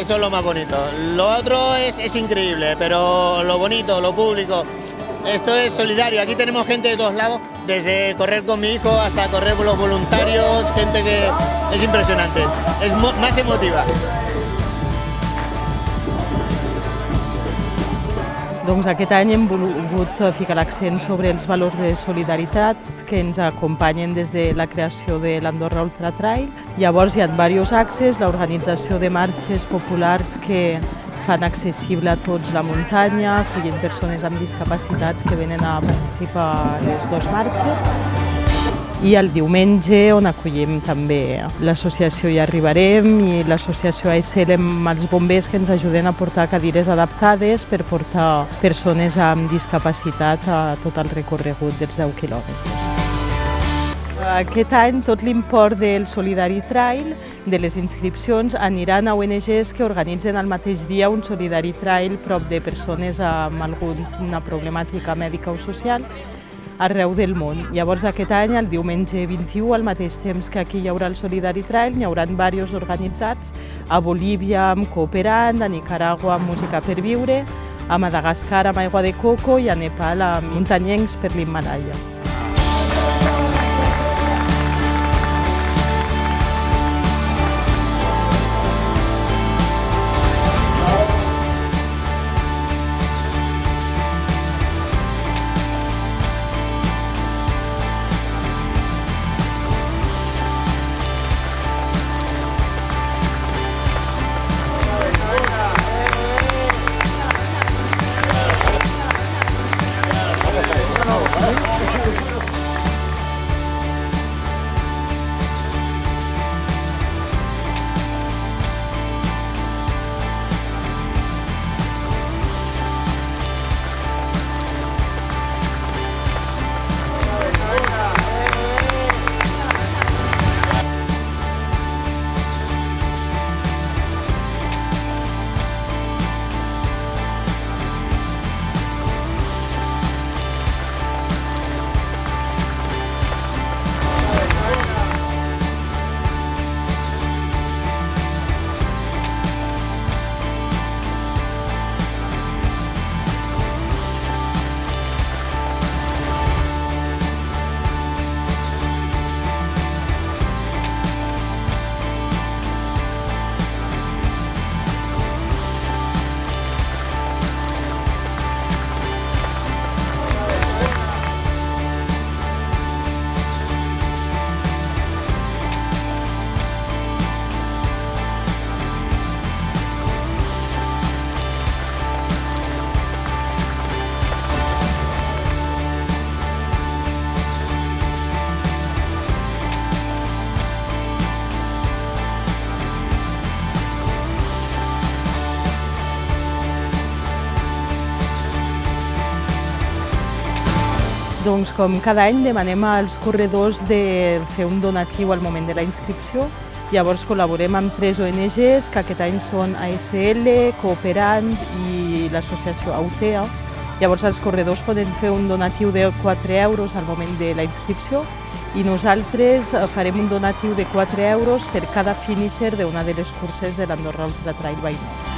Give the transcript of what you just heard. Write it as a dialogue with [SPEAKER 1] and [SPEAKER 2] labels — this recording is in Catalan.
[SPEAKER 1] Esto es lo más bonito. Lo otro es increíble, pero lo bonito, lo público, esto es solidario. Aquí tenemos gente de todos lados, desde correr con mi hijo hasta correr con los voluntarios, gente que es impresionante, es más emotiva.
[SPEAKER 2] Doncs aquest any hem volgut ficar l'accent sobre els valors de solidaritat que ens acompanyen des de la creació de l'Andorra Ultra Trail. Llavors hi ha diversos axes, l'organització de marxes populars que fan accessible a tots la muntanya, acollint persones amb discapacitats que venen a participar a les dues marxes. I el diumenge, on acollim també l'associació Hi Arribarem i l'associació ASL amb els bombers que ens ajuden a portar cadires adaptades per portar persones amb discapacitat a tot el recorregut dels 10 quilòmetres. Aquest any tot l'import del Solidari Trail, de les inscripcions, aniran a ONGs que organitzen al mateix dia un Solidari Trail prop de persones amb alguna problemàtica mèdica o social arreu del món. Llavors aquest any, el diumenge 21, al mateix temps que aquí hi haurà el Solidari Trail, n'hi haurà diversos organitzats a Bolívia amb Cooperant, a Nicaragua amb Música per Viure, a Madagascar amb Aigua de Coco i a Nepal amb muntanyencs per l'Himàlaia. Doncs com cada any demanem als corredors de fer un donatiu al moment de la inscripció. Llavors col·laborem amb 3 ONGs, que aquest any són ASL, Cooperant i l'associació Autea. Llavors els corredors poden fer un donatiu de 4 euros al moment de la inscripció i nosaltres farem un donatiu de 4 euros per cada finisher d'una de les curses de l'Andorra Ultra Trail Veïnat.